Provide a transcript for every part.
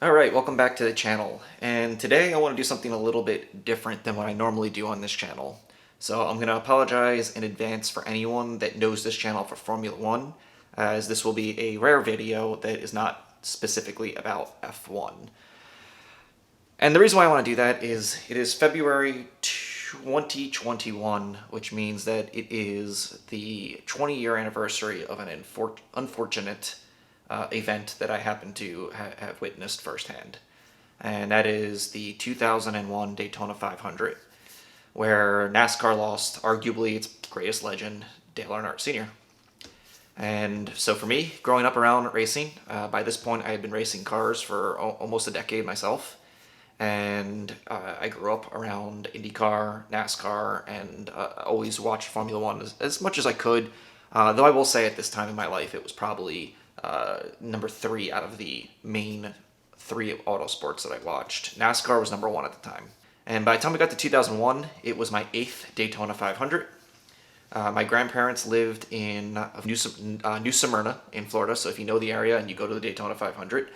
Alright, welcome back to the channel, and today I want to do something a little bit different than what I normally do on this channel. So I'm going to apologize in advance for anyone that knows this channel for Formula 1, as this will be a rare video that is not specifically about F1. And the reason why I want to do that is it is February 2021, which means that it is the 20-year anniversary of an unfortunate event that I happen to have witnessed firsthand. And that is the 2001 Daytona 500, where NASCAR lost arguably its greatest legend, Dale Earnhardt Sr. And so for me, growing up around racing, by this point I had been racing cars for almost a decade myself. And I grew up around IndyCar, NASCAR, and always watched Formula One as much as I could. Though I will say at this time in my life, it was probably number 3 out of the main 3 auto sports that I watched. NASCAR was number 1 at the time. And by the time we got to 2001, it was my 8th Daytona 500. My grandparents lived in New Smyrna in Florida, so if you know the area and you go to the Daytona 500,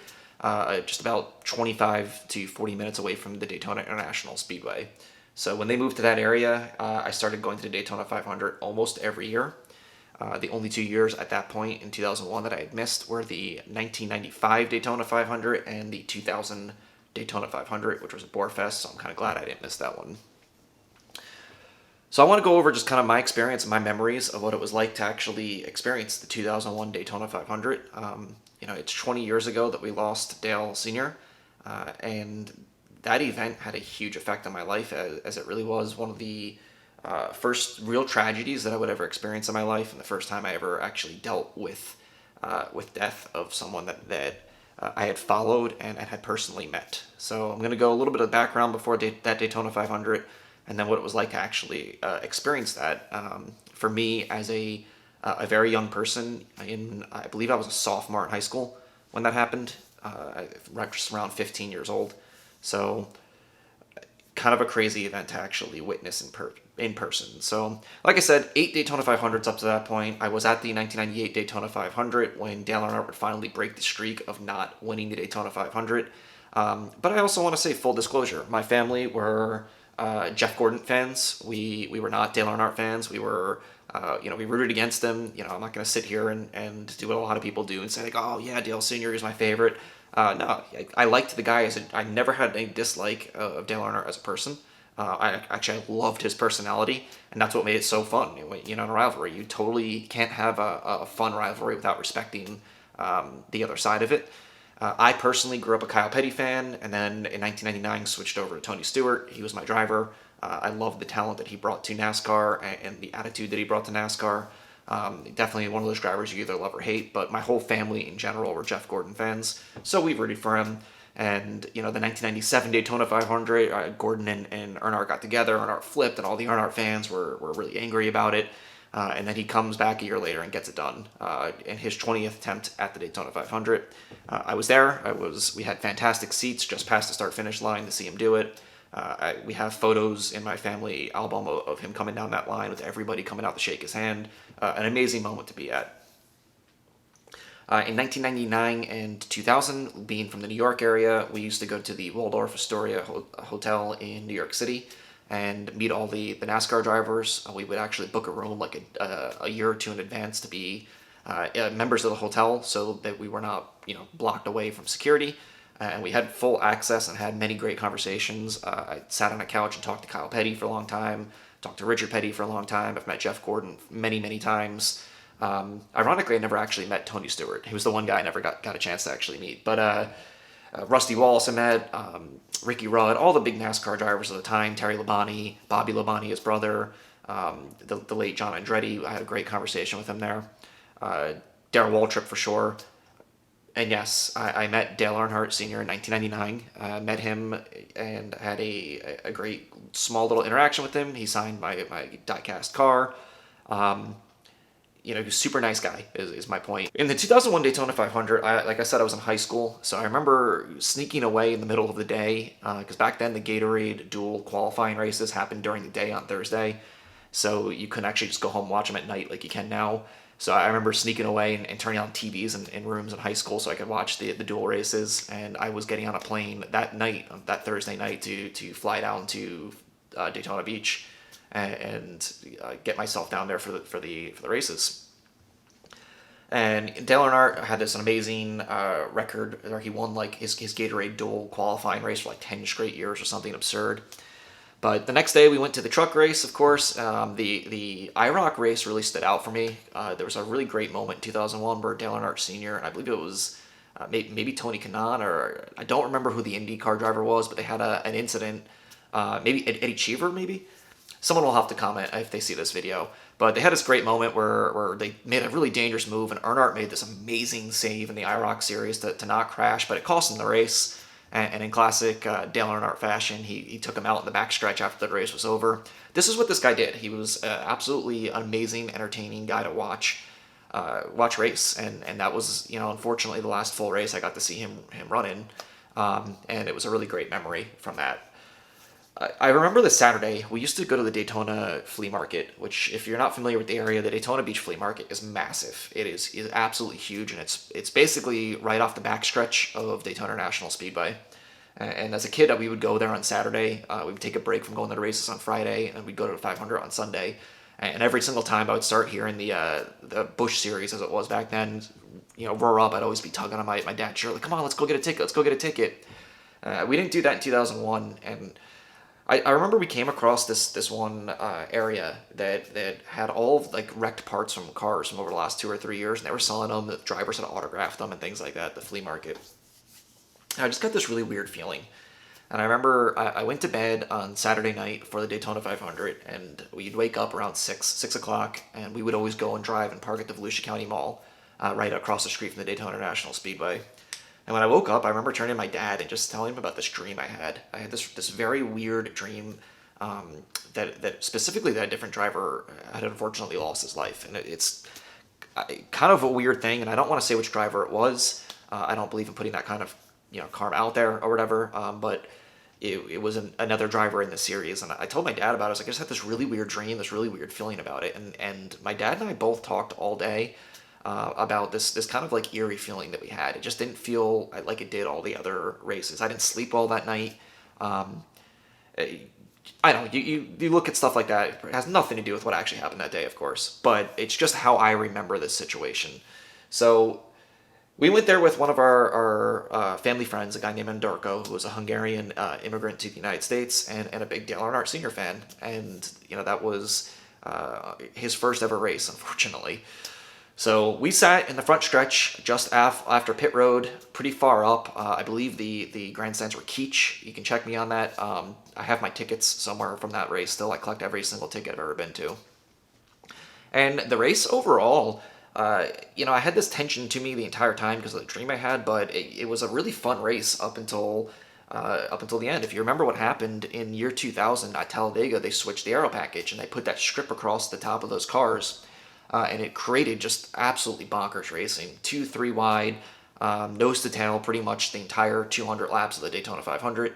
just about 25 to 40 minutes away from the Daytona International Speedway. So when they moved to that area, I started going to the Daytona 500 almost every year. The only 2 years at that point in 2001 that I had missed were the 1995 Daytona 500 and the 2000 Daytona 500, which was a bore fest, so I'm kind of glad I didn't miss that one. So I want to go over just kind of my experience and my memories of what it was like to actually experience the 2001 Daytona 500. It's 20 years ago that we lost Dale Sr., and that event had a huge effect on my life, as it really was one of the first real tragedies that I would ever experience in my life, and the first time I ever actually dealt with death of someone that I had followed and had personally met. So I'm going to go a little bit of background before that Daytona 500, and then what it was like to actually experience that. For me, as a very young person, I believe I was a sophomore in high school when that happened, just around 15 years old. So kind of a crazy event to actually witness in person. So, like I said, 8 Daytona 500s up to that point. I was at the 1998 Daytona 500 when Dale Earnhardt would finally break the streak of not winning the Daytona 500. But I also want to say, full disclosure, my family were Jeff Gordon fans. We were not Dale Earnhardt fans. We were, we rooted against him. I'm not going to sit here and do what a lot of people do and say, like, oh, yeah, Dale Sr. is my favorite. No, I liked the guy. I never had any dislike of Dale Earnhardt as a person. I loved his personality, and that's what made it so fun. In a rivalry, you totally can't have a fun rivalry without respecting the other side of it. I personally grew up a Kyle Petty fan, and then in 1999 switched over to Tony Stewart. He was my driver. I loved the talent that he brought to NASCAR and the attitude that he brought to NASCAR. Definitely one of those drivers you either love or hate, but my whole family in general were Jeff Gordon fans, so we rooted for him. And, the 1997 Daytona 500, Gordon and Earnhardt got together, Earnhardt flipped, and all the Earnhart fans were really angry about it. And then he comes back a year later and gets it done in his 20th attempt at the Daytona 500. I was there. We had fantastic seats just past the start-finish line to see him do it. We have photos in my family album of him coming down that line with everybody coming out to shake his hand. An amazing moment to be at. In 1999 and 2000, being from the New York area, we used to go to the Waldorf Astoria Hotel in New York City and meet all the NASCAR drivers. We would actually book a room like a year or two in advance to be members of the hotel so that we were not blocked away from security. And we had full access and had many great conversations. I sat on a couch and talked to Kyle Petty for a long time, talked to Richard Petty for a long time. I've met Jeff Gordon many, many times. Ironically, I never actually met Tony Stewart. He was the one guy I never got a chance to actually meet. But Rusty Wallace I met, Ricky Rudd, all the big NASCAR drivers of the time, Terry Labonte, Bobby Labonte, his brother, the late John Andretti. I had a great conversation with him there. Darrell Waltrip for sure. And yes, I met Dale Earnhardt Sr. in 1999. Met him and had a great small little interaction with him. He signed my die-cast car. He's a super nice guy, is my point. In the 2001 Daytona 500, like I said, I was in high school, so I remember sneaking away in the middle of the day, because back then the Gatorade dual qualifying races happened during the day on Thursday, so you couldn't actually just go home and watch them at night like you can now. So I remember sneaking away and turning on TVs in rooms in high school so I could watch the dual races. And I was getting on a plane that night, that Thursday night, to fly down to Daytona Beach and get myself down there for the races. And Dale Earnhardt had this amazing record where he won like his Gatorade dual qualifying race for like 10 straight years or something absurd. But the next day we went to the truck race, of course. The IROC race really stood out for me. There was a really great moment in 2001 where Dale Earnhardt Sr., and I believe it was maybe Tony Kanaan, or I don't remember who the IndyCar driver was, but they had an incident. Maybe Eddie Cheever, maybe? Someone will have to comment if they see this video. But they had this great moment where they made a really dangerous move, and Earnhardt made this amazing save in the IROC series to not crash, but it cost him the race. And in classic Dale Earnhardt fashion, he took him out in the backstretch after the race was over. This is what this guy did. He was absolutely an amazing, entertaining guy to watch race, and that was, unfortunately the last full race I got to see him run in, and it was a really great memory from that. I remember this Saturday, we used to go to the Daytona flea market, which, if you're not familiar with the area, the Daytona Beach flea market is massive. It is absolutely huge, and it's basically right off the backstretch of Daytona National Speedway. And as a kid, we would go there on Saturday. We would take a break from going to the races on Friday, and we'd go to the 500 on Sunday. And every single time I would start hearing the Busch Series, as it was back then, roar up, I'd always be tugging on my dad's shirt, like, come on, let's go get a ticket, let's go get a ticket. We didn't do that in 2001, and I remember we came across this one area that had all of, like, wrecked parts from cars from over the last 2 or 3 years, and they were selling them. The drivers had autographed them and things like that. The flea market. And I just got this really weird feeling, and I remember I went to bed on Saturday night for the Daytona 500, and we'd wake up around 6 o'clock, and we would always go and drive and park at the Volusia County Mall, right across the street from the Daytona National Speedway. And when I woke up, I remember turning to my dad and just telling him about this dream I had. I had this very weird dream that specifically that a different driver had unfortunately lost his life. And it's kind of a weird thing, and I don't want to say which driver it was. I don't believe in putting that kind of karma out there or whatever, but it was another driver in the series. And I told my dad about it. I was like, I just had this really weird dream, this really weird feeling about it. And my dad and I both talked all day about this kind of like eerie feeling that we had. It just didn't feel like it did all the other races. I didn't sleep well that night. I don't know, you look at stuff like that, it has nothing to do with what actually happened that day, of course, but it's just how I remember this situation. So we went there with one of our family friends, a guy named Andorko, who was a Hungarian immigrant to the United States and a big Dale Earnhardt Sr. fan. And, that was his first ever race, unfortunately. So we sat in the front stretch just after pit road, pretty far up. I believe the grandstands were Keach. You can check me on that. I have my tickets somewhere from that race still. I collect every single ticket I've ever been to. And the race overall, I had this tension to me the entire time because of the dream I had, but it was a really fun race up until the end. If you remember what happened in year 2000 at Talladega, they switched the aero package and they put that strip across the top of those cars. And it created just absolutely bonkers racing. 2-3 wide, nose to tail, pretty much the entire 200 laps of the Daytona 500.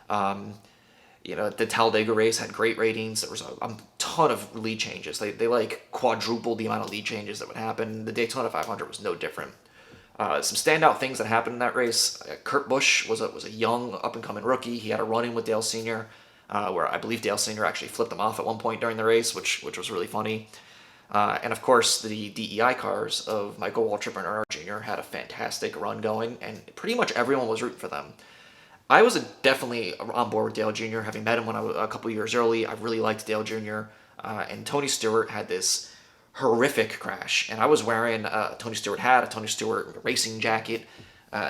The Talladega race had great ratings. There was a ton of lead changes. They like quadrupled the amount of lead changes that would happen. The Daytona 500 was no different. Some standout things that happened in that race. Kurt Busch was a young up-and-coming rookie. He had a run-in with Dale Sr., where I believe Dale Sr. actually flipped him off at one point during the race, which was really funny. And of course, the DEI cars of Michael Waltrip and Earnhardt Jr. had a fantastic run going, and pretty much everyone was rooting for them. I was definitely on board with Dale Jr., having met him when I was a couple years early. I really liked Dale Jr., and Tony Stewart had this horrific crash, and I was wearing a Tony Stewart hat, a Tony Stewart racing jacket.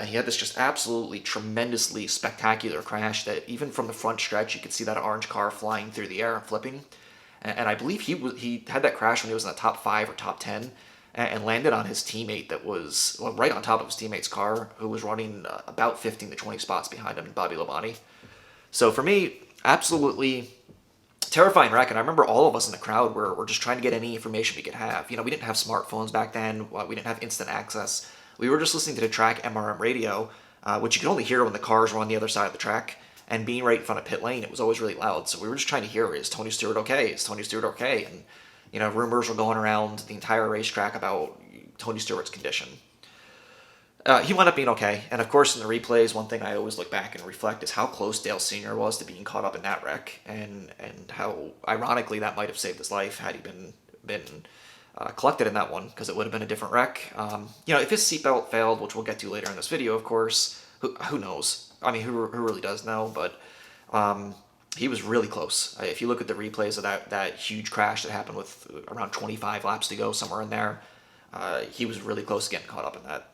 He had this just absolutely tremendously spectacular crash that even from the front stretch, you could see that orange car flying through the air and flipping. And I believe he had that crash when he was in the top 5 or top 10 and landed on his teammate that was right on top of his teammate's car, who was running about 15 to 20 spots behind him, Bobby Labonte. So for me, absolutely terrifying wreck. And I remember all of us in the crowd were just trying to get any information we could have. We didn't have smartphones back then. We didn't have instant access. We were just listening to the track MRM radio, which you could only hear when the cars were on the other side of the track. And being right in front of pit lane, it was always really loud. So we were just trying to hear, is Tony Stewart okay? Is Tony Stewart okay? And Rumors were going around the entire racetrack about Tony Stewart's condition. He wound up being okay, and of course in the replays, one thing I always look back and reflect is how close Dale Sr. was to being caught up in that wreck, and how ironically that might have saved his life had he been collected in that one, because it would have been a different wreck. If his seatbelt failed, which we'll get to later in this video, of course, who knows? I mean, who really does know? But he was really close. If you look at the replays of that huge crash that happened with around 25 laps to go, somewhere in there, he was really close to getting caught up in that.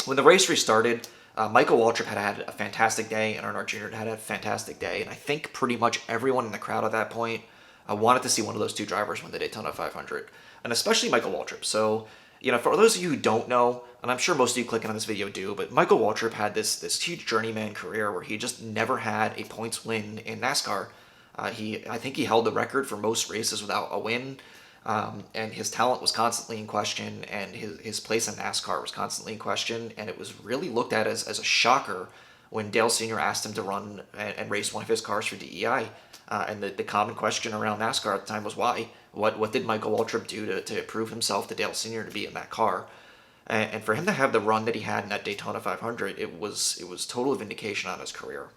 When the race restarted, Michael Waltrip had a fantastic day, and Earnhardt Jr. had a fantastic day, and I think pretty much everyone in the crowd at that point wanted to see one of those two drivers win the Daytona 500, and especially Michael Waltrip. So, for those of you who don't know, and I'm sure most of you clicking on this video do, but Michael Waltrip had this huge journeyman career where he just never had a points win in NASCAR. I think he held the record for most races without a win. And his talent was constantly in question, and his place in NASCAR was constantly in question, and it was really looked at as a shocker when Dale Sr. asked him to run and race one of his cars for DEI. And the common question around NASCAR at the time was why? What did Michael Waltrip do to prove himself to Dale Sr. to be in that car? And for him to have the run that he had in that Daytona 500, it was total vindication on his career.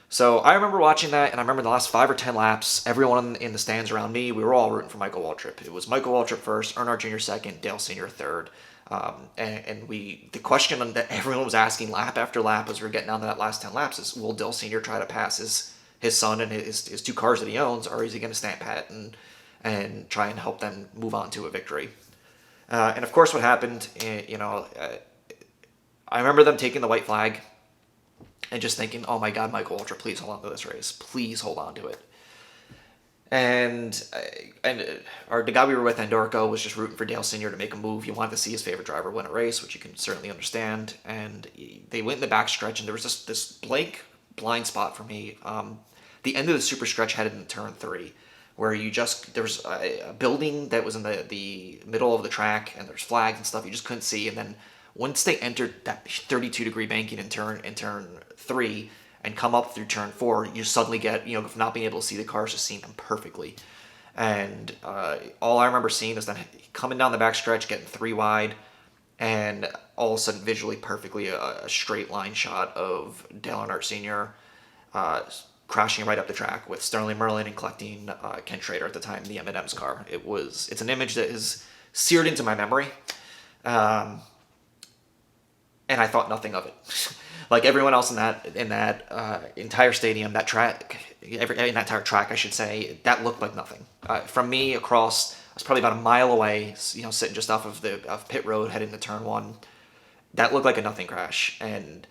So I remember watching that, and I remember the last 5 or 10 laps, everyone in the stands around me, we were all rooting for Michael Waltrip. It was Michael Waltrip first, Earnhardt Jr. second, Dale Sr. third. The question that everyone was asking lap after lap as we were getting down to that last 10 laps is, will Dale Sr. try to pass his son and his two cars that he owns, or is he going to stand pat and try and help them move on to a victory? And of course what happened, I remember them taking the white flag, and just thinking, oh my God, Michael Waltrip, please hold on to this race. Please hold on to it. And the guy we were with, Andorco, was just rooting for Dale Sr. to make a move. He wanted to see his favorite driver win a race, which you can certainly understand. And they went in the backstretch, and there was this blank blind spot for me. The end of the super stretch headed into turn 3, where there was a building that was in the middle of the track, and there's flags and stuff you just couldn't see. And then once they entered that 32-degree banking in turn 3 and come up through turn 4, you suddenly get, not being able to see the cars, just seeing them perfectly. And all I remember seeing is that coming down the backstretch, getting 3 wide, and all of a sudden visually perfectly a straight line shot of Dale Earnhardt Sr. Crashing right up the track with Sterling Merlin and collecting Ken Schrader at the time, the M&M's car. It's an image that is seared into my memory. And I thought nothing of it. Like everyone else in that entire stadium, that track, in that entire track, I should say, that looked like nothing. From me across, I was probably about a mile away, sitting just off of pit road, heading to turn 1. That looked like a nothing crash, and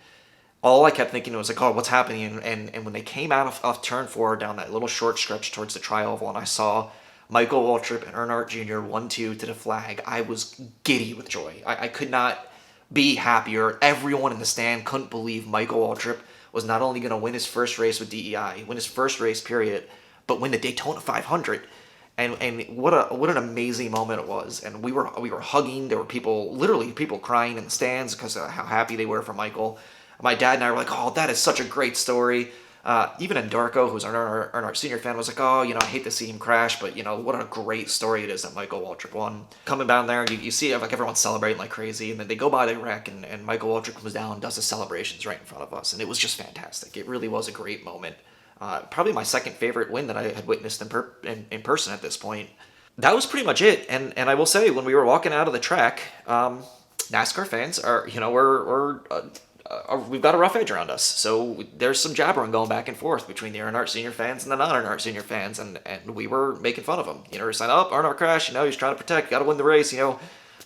all I kept thinking was like, oh, what's happening? And when they came out of turn 4 down that little short stretch towards the tri-oval, and I saw Michael Waltrip and Earnhardt Jr. 1-2 to the flag, I was giddy with joy. I could not be happier. Everyone in the stand couldn't believe Michael Waltrip was not only going to win his first race with DEI, win his first race period, but win the Daytona 500. And what an amazing moment it was. And we were hugging. There were literally people crying in the stands because of how happy they were for Michael. My dad and I were like, oh, that is such a great story. Even Andorco, who's an Earnhardt Sr. fan, was like, oh, I hate to see him crash, but, what a great story it is that Michael Waltrip won. Coming down there, you see like everyone celebrating like crazy, and then they go by the wreck, and Michael Waltrip comes down and does his celebrations right in front of us, and it was just fantastic. It really was a great moment. Probably my second favorite win that I had witnessed in person at this point. That was pretty much it, and I will say, when we were walking out of the track, NASCAR fans are, we've got a rough edge around us. So there's some jabbering going back and forth between the Earnhardt Sr. fans and the non-Earnhardt Sr. fans, and we were making fun of him. We're saying, oh, Earnhardt crashed, he's trying to protect, got to win the race,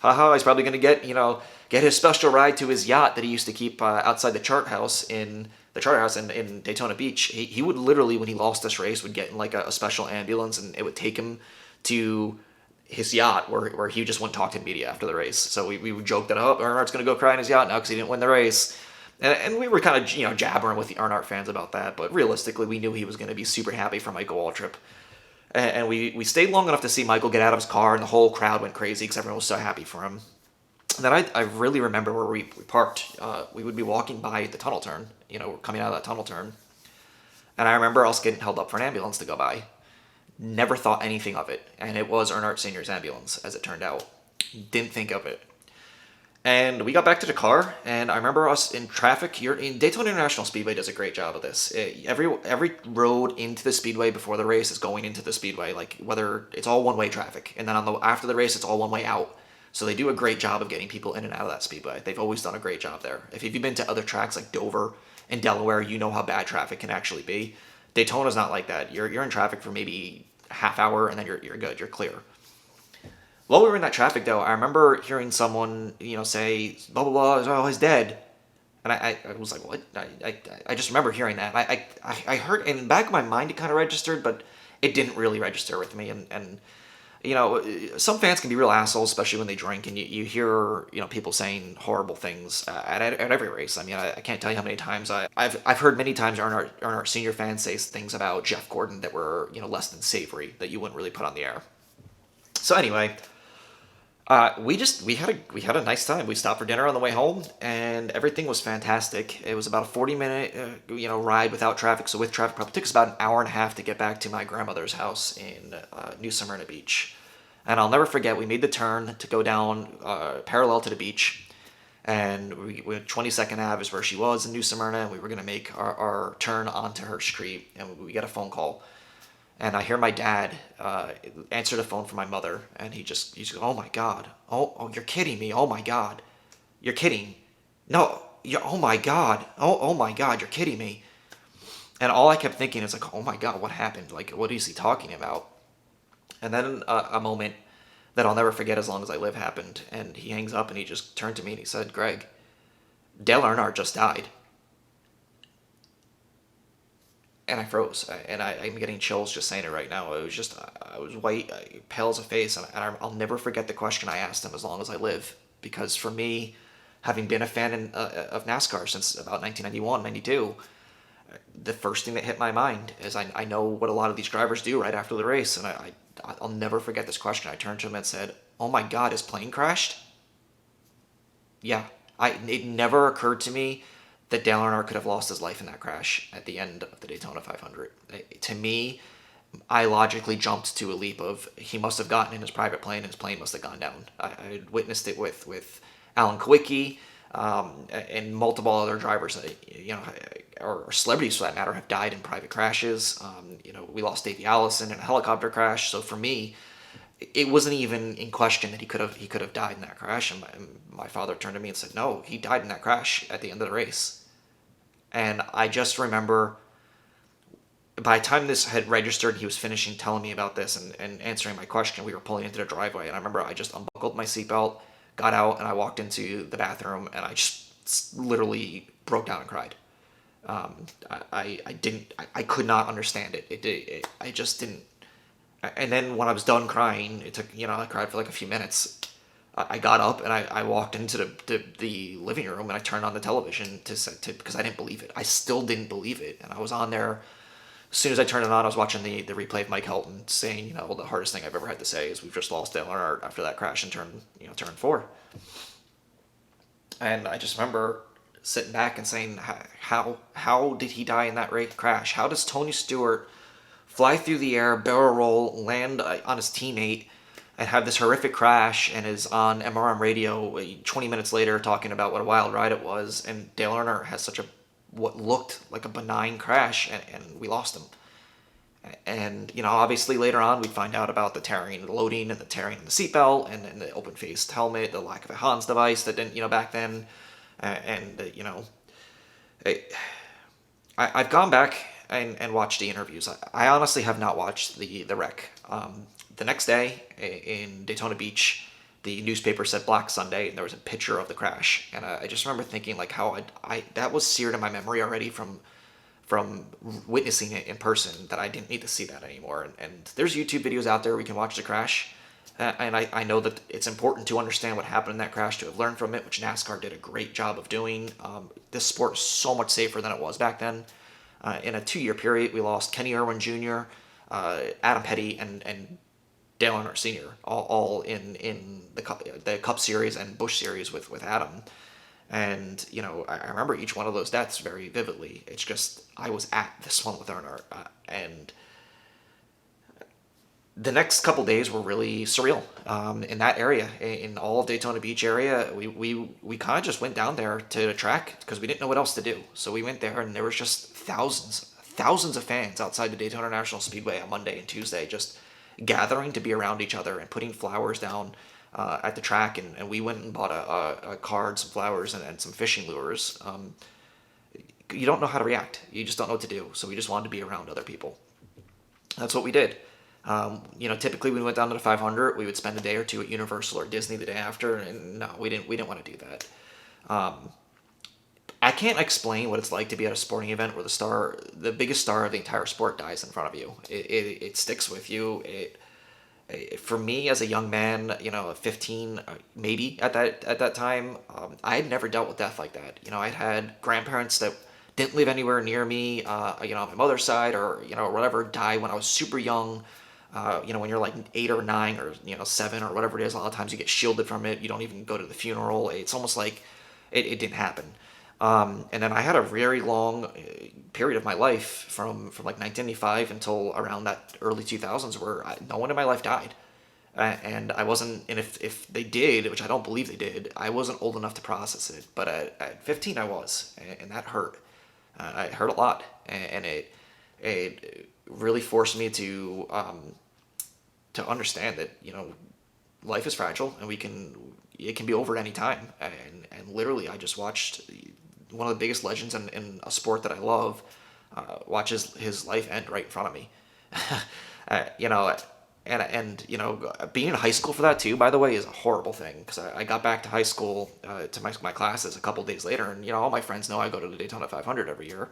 haha, he's probably going to get his special ride to his yacht that he used to keep outside the chart house in Daytona Beach. He would literally, when he lost this race, would get in like a special ambulance, and it would take him to his yacht where he just wouldn't talk to the media after the race. So we would joke that, oh, Earnhardt's going to go cry in his yacht now because he didn't win the race. And we were kind of, jabbering with the Earnhardt fans about that, but realistically, we knew he was going to be super happy for Michael Waltrip. And we stayed long enough to see Michael get out of his car, and the whole crowd went crazy because everyone was so happy for him. And then I really remember where we parked. We would be walking by the tunnel turn, coming out of that tunnel turn. And I remember us getting held up for an ambulance to go by. Never thought anything of it, and it was Earnhardt Senior's ambulance, as it turned out. Didn't think of it. And we got back to the car, and I remember us in traffic. You're in Daytona International Speedway does a great job of this. Every road into the speedway before the race is going into the speedway, like whether it's all one way traffic, and then after the race it's all one way out. So they do a great job of getting people in and out of that speedway. They've always done a great job there. If you've been to other tracks like Dover and Delaware, you know how bad traffic can actually be. Daytona's not like that. You're in traffic for maybe a half hour, and then you're good. You're clear. While we were in that traffic, though, I remember hearing someone, say, blah, blah, blah, oh, he's dead. And I was like, what? I just remember hearing that. I heard, in the back of my mind, it kind of registered, but it didn't really register with me. And some fans can be real assholes, especially when they drink, and you hear, people saying horrible things at every race. I mean, I can't tell you how many times I've heard many times Earnhardt Senior fans say things about Jeff Gordon that were, less than savory, that you wouldn't really put on the air. So anyway, we had a nice time. We stopped for dinner on the way home, and everything was fantastic. It was about a 40-minute ride without traffic. So with traffic, probably took us about an hour and a half to get back to my grandmother's house in New Smyrna Beach. And I'll never forget, we made the turn to go down parallel to the beach, and we 22nd Ave is where she was in New Smyrna, and we were going to make our turn onto her street, and we get a phone call. And I hear my dad answer the phone for my mother, and he's goes, oh my God, oh, you're kidding me, oh my God, you're kidding, no, oh my God, oh my God, you're kidding me. And all I kept thinking is like, oh my God, what happened? Like, what is he talking about? And then a moment that I'll never forget as long as I live happened, and he hangs up and he just turned to me and he said, Greg, Dale Earnhardt just died. And I froze, and I'm getting chills just saying it right now. I was white, pale as a face, and I'll never forget the question I asked him as long as I live. Because for me, having been a fan of NASCAR since about 1991, 92, the first thing that hit my mind is I know what a lot of these drivers do right after the race, and I'll never forget this question. I turned to him and said, oh my God, his plane crashed? Yeah. It never occurred to me that Dale Earnhardt could have lost his life in that crash at the end of the Daytona 500. To me, I logically jumped to a leap of he must have gotten in his private plane and his plane must have gone down. I witnessed it with Alan Kwiecki and multiple other drivers, or celebrities for that matter, have died in private crashes. We lost Davey Allison in a helicopter crash. So for me, it wasn't even in question that he could have died in that crash. And my father turned to me and said, no, he died in that crash at the end of the race. And I just remember by the time this had registered, he was finishing telling me about this and answering my question. We were pulling into the driveway, and I remember I just unbuckled my seatbelt, got out, and I walked into the bathroom, and I just literally broke down and cried. I could not understand it. I just didn't. And then when I was done crying, it took, I cried for like a few minutes. I got up and I walked into the living room and I turned on the television because I didn't believe it. I still didn't believe it. And I was on there. As soon as I turned it on, I was watching the replay of Mike Helton saying, the hardest thing I've ever had to say is we've just lost Dale Earnhardt after that crash in turn 4. And I just remember sitting back and saying, how did he die in that crash? How does Tony Stewart fly through the air, barrel roll, land on his teammate, and have this horrific crash, and is on MRM radio 20 minutes later talking about what a wild ride it was, and Dale Earnhardt has what looked like a benign crash, and we lost him. And, obviously later on we'd find out about the tearing and the loading and the tearing in the seatbelt and the open-faced helmet, the lack of a Hans device that didn't, back then. I've gone back and watched the interviews. I honestly have not watched the wreck. The next day in Daytona Beach, the newspaper said Black Sunday, and there was a picture of the crash. And I just remember thinking like how that was seared in my memory already from witnessing it in person, that I didn't need to see that anymore. And there's YouTube videos out there we can watch the crash. And I know that it's important to understand what happened in that crash, to have learned from it, which NASCAR did a great job of doing. This sport is so much safer than it was back then. In a 2-year period, we lost Kenny Irwin Jr., Adam Petty, and Dale Earnhardt Sr., all in the Cup Series and Busch Series with Adam. And, I remember each one of those deaths very vividly. It's just, I was at this one with Earnhardt, and The next couple days were really surreal in that area, in all of Daytona Beach area. We kind of just went down there to the track because we didn't know what else to do. So we went there, and there was just thousands of fans outside the Daytona National Speedway on Monday and Tuesday, just gathering to be around each other and putting flowers down at the track. And we went and bought a card, some flowers, and some fishing lures. You don't know how to react. You just don't know what to do. So we just wanted to be around other people. That's what we did. Typically when we went down to the 500, we would spend a day or two at Universal or Disney the day after, and no, we didn't want to do that. I can't explain what it's like to be at a sporting event where the biggest star of the entire sport, dies in front of you. It sticks with you. For me as a young man, 15, maybe at that time, I had never dealt with death like that. I'd had grandparents that didn't live anywhere near me, on my mother's side, or whatever, die when I was super young. When you're like 8 or 9 or 7 or whatever it is, a lot of times you get shielded from it. You don't even go to the funeral. It's almost like it didn't happen. And then I had a very long period of my life from like 1995 until around that early 2000s where no one in my life died. And I wasn't, and if they did, which I don't believe they did, I wasn't old enough to process it. But at 15 I was, and that hurt. It hurt a lot, and it really forced me to understand that life is fragile, and it can be over at any time. And literally, I just watched one of the biggest legends in a sport that I love watch his life end right in front of me. you know, being in high school for that too, by the way, is a horrible thing because I got back to high school to my classes a couple days later, and all my friends know I go to the Daytona 500 every year.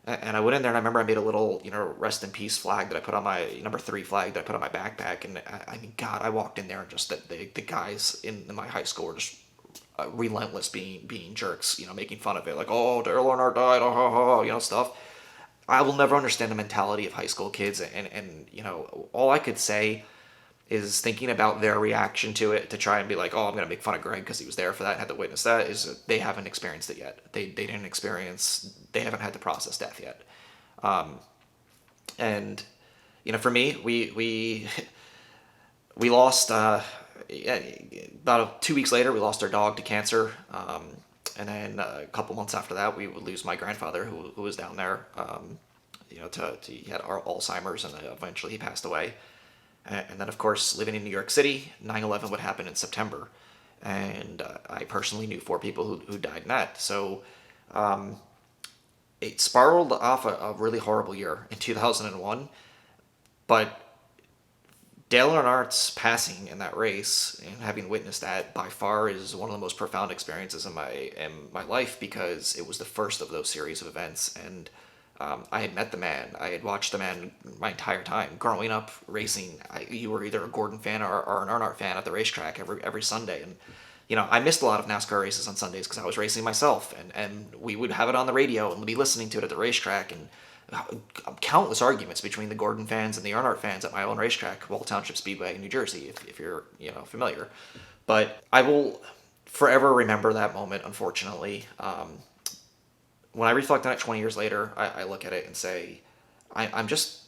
And I went in there, and I remember I made a little, rest in peace flag that I put on my number 3 flag that I put on my backpack. And I mean, God, I walked in there and just the guys in my high school were just relentless, being jerks, making fun of it, like, oh, Dale Earnhardt died, oh, stuff. I will never understand the mentality of high school kids, and all I could say is thinking about their reaction to it to try and be like, oh, I'm going to make fun of Greg because he was there for that and had to witness that, is that they haven't experienced it yet. They haven't had to process death yet. And, for me, we lost, about 2 weeks later, we lost our dog to cancer. And then a couple months after that, we would lose my grandfather who was down there, he had Alzheimer's, and eventually he passed away. And then, of course, living in New York City, 9/11 would happen in September. And I personally knew 4 people who died in that. So it spiraled off a really horrible year in 2001. But Dale Earnhardt's passing in that race and having witnessed that by far is one of the most profound experiences in my life, because it was the first of those series of events. And I had met the man. I had watched the man my entire time. Growing up racing, you were either a Gordon fan or an Earnhardt fan at the racetrack every Sunday. And, I missed a lot of NASCAR races on Sundays because I was racing myself. And we would have it on the radio and we'd be listening to it at the racetrack. And countless arguments between the Gordon fans and the Earnhardt fans at my own racetrack, Wall Township Speedway in New Jersey, if you're, familiar. But I will forever remember that moment, unfortunately. When I reflect on it 20 years later, I look at it and say, I'm just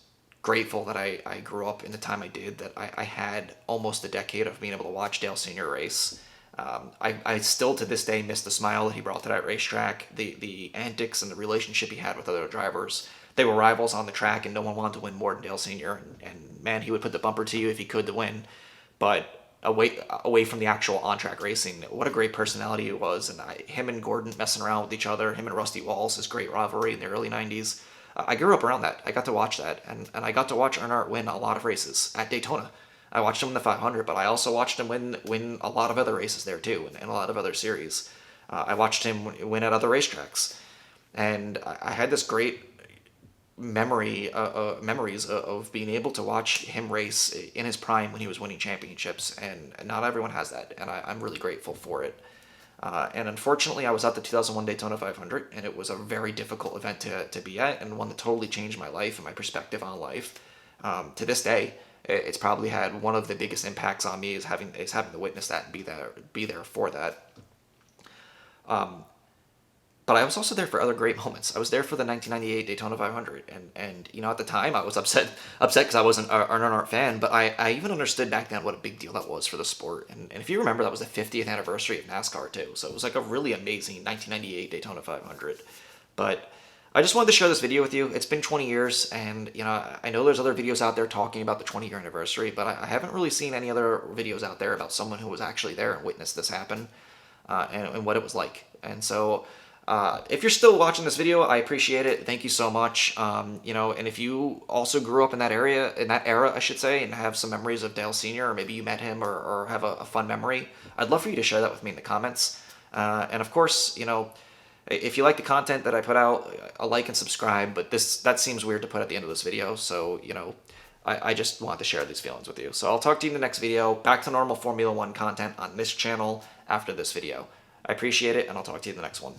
grateful that I grew up in the time I did, that I had almost a decade of being able to watch Dale Sr. race. I still to this day miss the smile that he brought to that racetrack, the antics and the relationship he had with other drivers. They were rivals on the track, and no one wanted to win more than Dale Sr. And man, he would put the bumper to you if he could to win. But away from the actual on-track racing, what a great personality he was. And him and Gordon messing around with each other, him and Rusty Walls, his great rivalry in the early 90s. I grew up around that. I got to watch that. And I got to watch Earnhardt win a lot of races at Daytona. I watched him in the 500, but I also watched him win a lot of other races there too, and a lot of other series. I watched him win at other racetracks. And I had this great memories of being able to watch him race in his prime when he was winning championships, and not everyone has that, and I'm really grateful for it. And unfortunately, I was at the 2001 Daytona 500, and it was a very difficult event to be at, and one that totally changed my life and my perspective on life. To this day, it's probably had one of the biggest impacts on me is having to witness that and be there for that. but I was also there for other great moments. I was there for the 1998 Daytona 500, and at the time I was upset because I wasn't an Earnhardt fan, but I even understood back then what a big deal that was for the sport. And if you remember, that was the 50th anniversary of NASCAR too, so it was like a really amazing 1998 Daytona 500. But I just wanted to share this video with you. It's been 20 years, and I know there's other videos out there talking about the 20-year anniversary, but I haven't really seen any other videos out there about someone who was actually there and witnessed this happen, and what it was like. And so, if you're still watching this video, I appreciate it. Thank you so much. And if you also grew up in that era, I should say, and have some memories of Dale Sr., or maybe you met him, or have a fun memory, I'd love for you to share that with me in the comments. And of course, if you like the content that I put out, a like and subscribe, but that seems weird to put at the end of this video, so, I just want to share these feelings with you. So I'll talk to you in the next video, back to normal Formula 1 content on this channel after this video. I appreciate it, and I'll talk to you in the next one.